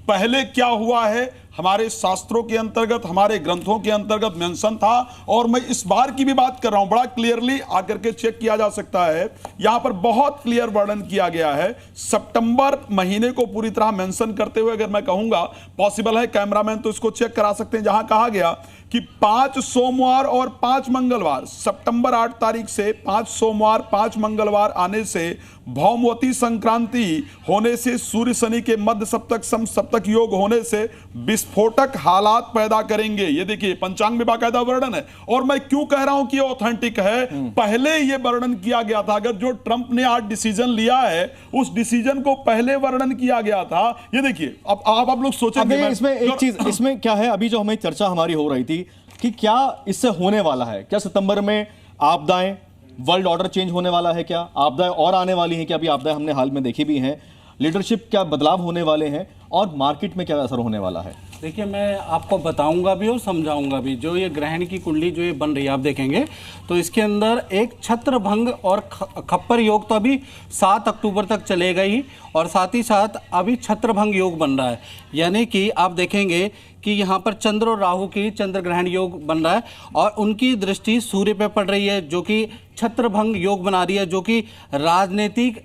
पहले क्या हुआ है हमारे शास्त्रों के अंतर्गत, हमारे ग्रंथों के अंतर्गत मेंशन था, और मैं इस बार की भी बात कर रहा हूं, बड़ा क्लियरली आकर के चेक किया जा सकता है। यहां पर बहुत क्लियर वर्णन किया गया है सितंबर महीने को पूरी तरह मेंशन करते हुए। अगर मैं कहूंगा, पॉसिबल है कैमरामैन तो इसको चेक करा सकते हैं, जहां कहा गया कि 5 सोमवार और 5 मंगलवार, सितंबर 8 तारीख से 5 सोमवार 5 मंगलवार आने से भौमवती संक्रांति होने से, सूर्य शनि के मध्य सप्तक सम सप्तक योग होने से विस्फोटक हालात पैदा करेंगे। ये देखिए पंचांग में बाकायदा वर्णन है, और मैं क्यों कह रहा हूं कि ये ऑथेंटिक है, पहले ये वर्णन किया गया था। अगर जो ट्रंप ने आज डिसीजन लिया है, उस डिसीजन को पहले वर्णन किया गया था। ये देखिए, अब आप लोग सोचेंगे इसमें एक चीज इसमें क्या है, अभी जो हमें चर्चा हमारी हो रही थी कि क्या इससे होने वाला है, क्या सितंबर में आपदाएं, वर्ल्ड ऑर्डर चेंज होने वाला है, क्या आपदाएं और आने वाली हैं, क्या अभी आपदाएं हमने हाल में देखी भी हैं, लीडरशिप क्या बदलाव होने वाले हैं, और मार्केट में क्या असर होने वाला है। देखिए, मैं आपको बताऊंगा भी और समझाऊंगा भी। जो ये ग्रहण की कुंडली जो ये बन रही है, आप देखेंगे तो इसके अंदर एक छत्र भंग और खप्पर योग तो अभी 7 अक्टूबर तक चलेगा ही, और साथ ही साथ अभी छत्र भंग योग बन रहा है। यानी कि आप देखेंगे कि यहाँ पर चंद्र और राहु की चंद्र ग्रहण योग बन रहा है, और उनकी दृष्टि सूर्य पे पड़ रही है, जो कि छत्र भंग योग बना रही है, जो कि राजनीतिक,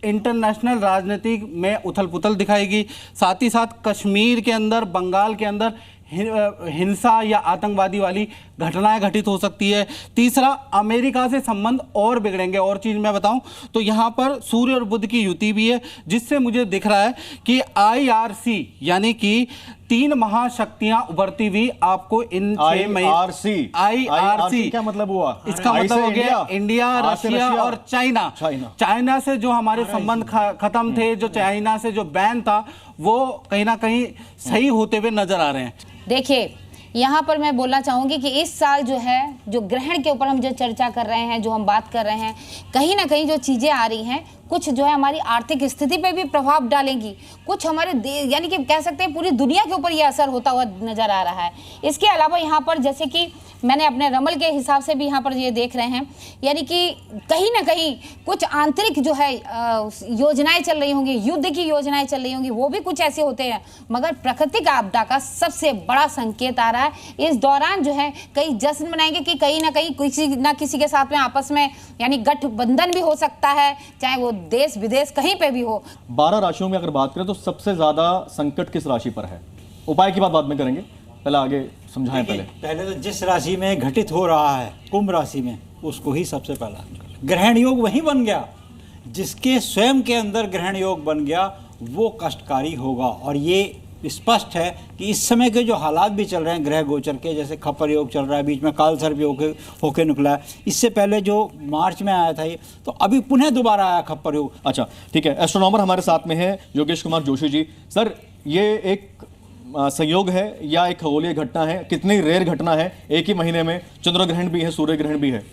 इंटरनेशनल राजनीति में उथल पुथल दिखाएगी। साथ ही साथ कश्मीर के अंदर, बंगाल के अंदर हिंसा या आतंकवादी वाली घटनाएं घटित हो सकती है। तीसरा, अमेरिका से संबंध और बिगड़ेंगे। और चीज़ मैं बताऊं तो यहाँ पर सूर्य और बुध की युति भी है, जिससे मुझे दिख रहा है कि IRC यानी कि 3 महाशक्तियां उभरती हुई आपको इन 6 महीने। IRC क्या मतलब हुआ? इसका मतलब हो गया इंडिया, रशिया और चाइना। चाइना से जो हमारे संबंध खत्म थे, जो चाइना से जो बैन था, वो कहीं ना कहीं सही होते हुए नजर आ रहे हैं। देखिए, यहाँ पर मैं बोलना चाहूँगी कि इस साल जो है, जो ग्रहण के ऊपर हम जो चर्चा कर रहे हैं, जो हम बात कर रहे हैं, कहीं ना कहीं जो चीज़ें आ रही हैं, कुछ जो है हमारी आर्थिक स्थिति पे भी प्रभाव डालेंगी, कुछ हमारे यानी कि कह सकते हैं पूरी दुनिया के ऊपर ये असर होता हुआ नजर आ रहा है। इसके अलावा यहाँ पर जैसे कि मैंने अपने रमल के हिसाब से भी यहाँ पर ये देख रहे हैं, यानी कि कहीं ना कहीं कुछ आंतरिक जो है योजनाएं चल रही होंगी, युद्ध की योजनाएं चल रही होंगी, वो भी कुछ ऐसे होते हैं। मगर प्राकृतिक आपदा का सबसे बड़ा संकेत आ रहा है। इस दौरान जो है कई जश्न मनाएंगे कि कहीं ना कहीं किसी ना किसी के साथ में आपस में यानी गठबंधन भी हो सकता है, चाहे वो देश विदेश कहीं पे भी हो। 12 राशियों में अगर बात करें तो सबसे ज्यादा संकट किस राशि पर है? उपाय की बात बाद में करेंगे, पहले आगे समझाएं। पहले तो जिस राशि में घटित हो रहा है, कुंभ राशि में, उसको ही सबसे पहला ग्रहण योग वही बन गया। जिसके स्वयं के अंदर ग्रहण योग बन गया वो कष्टकारी होगा। और ये स्पष्ट है कि इस समय के जो हालात भी चल रहे हैं ग्रह गोचर के, जैसे खप्पर योग चल रहा है, बीच में काल सर्प योग होके निकला है, इससे पहले जो मार्च में आया था ये, तो अभी पुनः दोबारा आया खप्पर योग। अच्छा, ठीक है। एस्ट्रोनॉमर हमारे साथ में है योगेश कुमार जोशी जी। सर, ये एक संयोग है या एक खगोलीय घटना है? कितनी रेयर घटना है, एक ही महीने में चंद्र ग्रहण भी है, सूर्य ग्रहण भी है?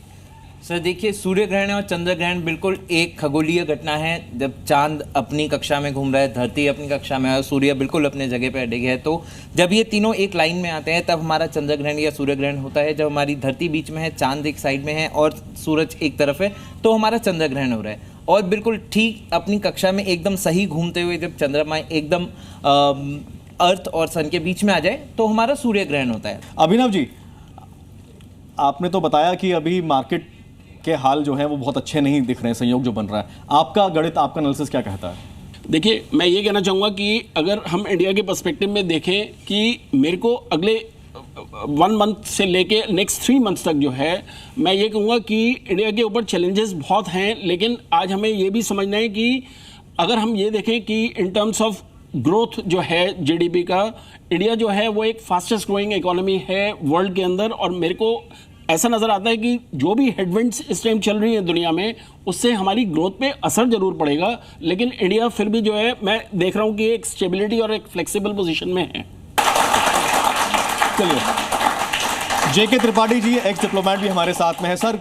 सर देखिए, सूर्य ग्रहण और चंद्र ग्रहण बिल्कुल एक खगोलीय घटना है। जब चांद अपनी कक्षा में घूम रहा है, धरती अपनी कक्षा में है और सूर्य बिल्कुल अपने जगह पर अड़े है, तो जब ये तीनों एक लाइन में आते हैं तब हमारा चंद्र ग्रहण या सूर्य ग्रहण होता है। जब हमारी धरती बीच में है, चांद एक साइड में है और सूरज एक तरफ है, तो हमारा चंद्र ग्रहण हो रहा है। और बिल्कुल ठीक अपनी कक्षा में एकदम सही घूमते हुए जब चंद्रमा एकदम अर्थ और सन के बीच में आ जाए तो हमारा सूर्य ग्रहण होता है। अभिनव जी, आपने तो बताया कि अभी मार्केट के हाल जो है वो बहुत अच्छे नहीं दिख रहे हैं, संयोग जो बन रहा है। आपका गणित, आपका एनालिसिस क्या कहता है? देखिए, मैं ये कहना चाहूँगा कि अगर हम इंडिया के पर्सपेक्टिव में देखें कि मेरे को अगले 1 मंथ से लेके नेक्स्ट 3 मंथ्स तक जो है, मैं ये कहूँगा कि इंडिया के ऊपर चैलेंजेस बहुत हैं। लेकिन आज हमें ये भी समझना है कि अगर हम ये देखें कि इन टर्म्स ऑफ ग्रोथ जो है जीडीपी का, इंडिया जो है वो एक फास्टेस्ट ग्रोइंग इकोनॉमी है वर्ल्ड के अंदर। और मेरे को ऐसा नज़र आता है कि जो भी हेडविंड्स इस टाइम चल रही है दुनिया में, उससे हमारी ग्रोथ पे असर जरूर पड़ेगा। लेकिन इंडिया फिर भी जो है, मैं देख रहा हूँ कि एक स्टेबिलिटी और एक फ्लेक्सिबल पोजीशन में है। चलिए, जेके त्रिपाठी जी, एक्स डिप्लोमेट भी हमारे साथ में है। सर,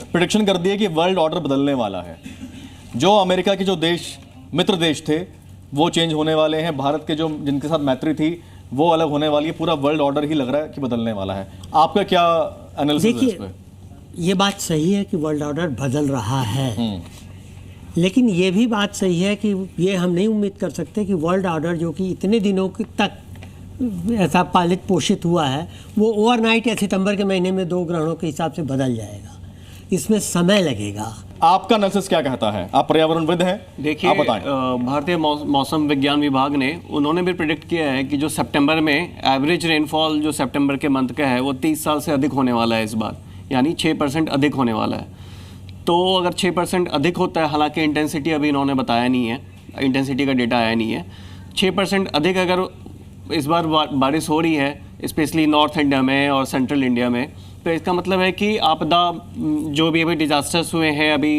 प्रेडिक्शन कर दिए कि वर्ल्ड ऑर्डर बदलने वाला है। जो अमेरिका के जो देश मित्र देश थे वो चेंज होने वाले हैं, भारत के जो जिनके साथ मैत्री थी वो अलग होने वाली है, पूरा वर्ल्ड ऑर्डर ही लग रहा है कि बदलने वाला है। आपका क्या एनालिसिस है इस पे? ये बात सही है कि वर्ल्ड ऑर्डर बदल रहा है, लेकिन ये भी बात सही है कि ये हम नहीं उम्मीद कर सकते कि वर्ल्ड ऑर्डर जो कि इतने दिनों तक ऐसा पालित पोषित हुआ है वो ओवरनाइट या सितंबर के महीने में 2 ग्रहणों के हिसाब से बदल जाएगा। इसमें समय लगेगा। आपका एनालिसिस क्या कहता है? आप पर्यावरणविद हैं, देखिए आप बताएं। भारतीय मौसम विज्ञान विभाग ने उन्होंने भी प्रिडिक्ट किया है कि जो सितंबर में एवरेज रेनफॉल जो सितंबर के मंथ का है वो 30 साल से अधिक होने वाला है इस बार, यानी 6% अधिक होने वाला है। तो अगर 6% अधिक होता है, हालांकि इंटेंसिटी अभी इन्होंने बताया नहीं है, इंटेंसिटी का डेटा आया नहीं है, 6% अधिक अगर इस बार बारिश हो रही है स्पेशली नॉर्थ इंडिया में और सेंट्रल इंडिया में, तो इसका मतलब है कि आपदा जो भी अभी डिजास्टर्स हुए हैं अभी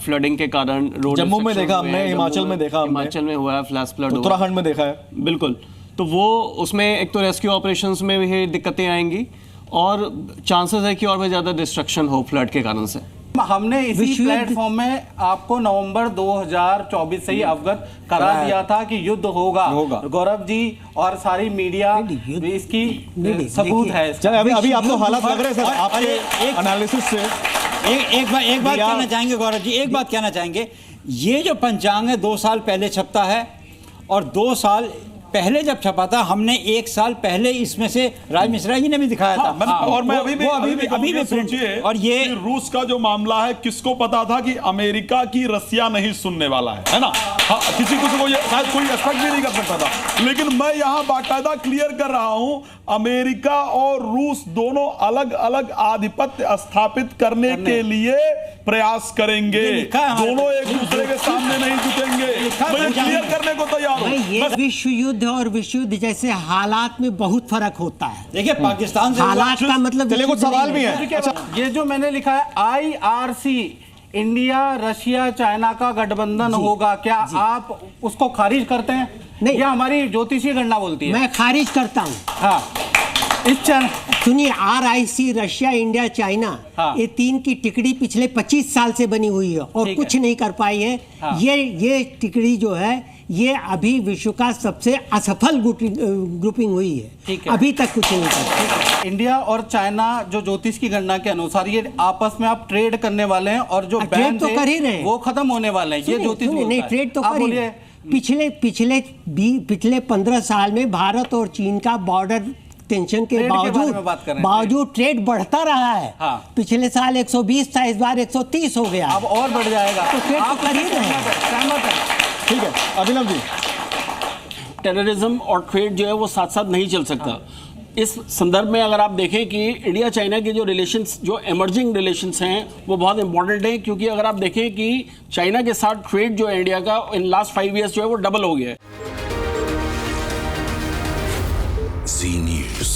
फ्लडिंग के कारण, रोड जम्मू में देखा हमने, हिमाचल में देखा हमने, हिमाचल में हुआ है फ्लैश फ्लड, उत्तराखंड में देखा है। बिल्कुल। तो वो उसमें एक तो रेस्क्यू ऑपरेशंस में भी दिक्कतें आएंगी और चांसेस है कि और भी ज़्यादा डिस्ट्रक्शन हो फ्लड के कारण से। हमने इसी प्लेटफॉर्म में आपको नवंबर 2024 से ही अवगत करा दिया था कि युद्ध होगा। गौरव जी और सारी मीडिया इसकी सबूत है। चल अभी आपको हालात लग रहे हैं सर आपके एनालिसिस से। एक बात कहना चाहेंगे गौरव जी, एक बात कहना चाहेंगे, ये जो पंचांग है 2 साल पहले छपता है और 2 साल पहले जब छपा था हमने 1 साल पहले इसमें से राज मिश्रा जी ने भी दिखाया था। और मैं अभी भी सोचिए, और ये रूस का जो मामला है, किसको पता था कि अमेरिका की रसिया नहीं सुनने वाला है ना? हाँ, किसी को शायद कोई एक्सपेक्ट भी नहीं कर सकता था। लेकिन मैं यहाँ बाकायदा क्लियर कर रहा हूं, अमेरिका और रूस दोनों अलग अलग आधिपत्य स्थापित करने के लिए प्रयास करेंगे, दोनों एक दूसरे के सामने नहीं झुकेंगे। मैं क्लियर करने को तैयार हूं। विश्व युद्ध और विश्व युद्ध जैसे हालात में बहुत फर्क होता है। देखिए पाकिस्तान से हालात का मतलब चलिए कुछ सवाल भी है। अच्छा, ये जो मैंने लिखा है IRC, इंडिया रशिया चाइना का गठबंधन होगा, क्या आप उसको खारिज करते हैं? नहीं, यह हमारी ज्योतिषीय गणना बोलती है। मैं खारिज करता हूँ। हाँ, इस चैनल सुनिए, RIC रशिया इंडिया चाइना, ये 3 की टिकड़ी पिछले 25 साल से बनी हुई है और कुछ नहीं कर पाई है। ये टिकड़ी जो है ये अभी विश्व का सबसे असफल ग्रुपिंग हुई है, अभी तक कुछ नहीं कर। इंडिया और चाइना जो ज्योतिष की गणना के अनुसार ये आपस में आप ट्रेड करने वाले हैं और जो बैन तो कर ही रहे हैं, वो खत्म होने वाले हैं। ये ज्योतिष नहीं, ट्रेड तो कर ही रहे हैं। पिछले 15 साल में भारत और चीन का बॉर्डर टेंशन के बावजूद ट्रेड बढ़ता रहा है। पिछले साल 120 था, इस बार 130 हो गया, अब और बढ़ जाएगा। तो ट्रेड तो कर ही रहे हैं। ठीक है अभिनव जी, टेररिज्म और ट्रेड जो है वो साथ साथ नहीं चल सकता। इस संदर्भ में अगर आप देखें कि इंडिया चाइना के जो रिलेशंस, जो एमर्जिंग रिलेशंस हैं, वो बहुत इंपॉर्टेंट हैं, क्योंकि अगर आप देखें कि चाइना के साथ ट्रेड जो है इंडिया का इन लास्ट 5 ईयर्स जो है वो डबल हो गया है। जी न्यूज़।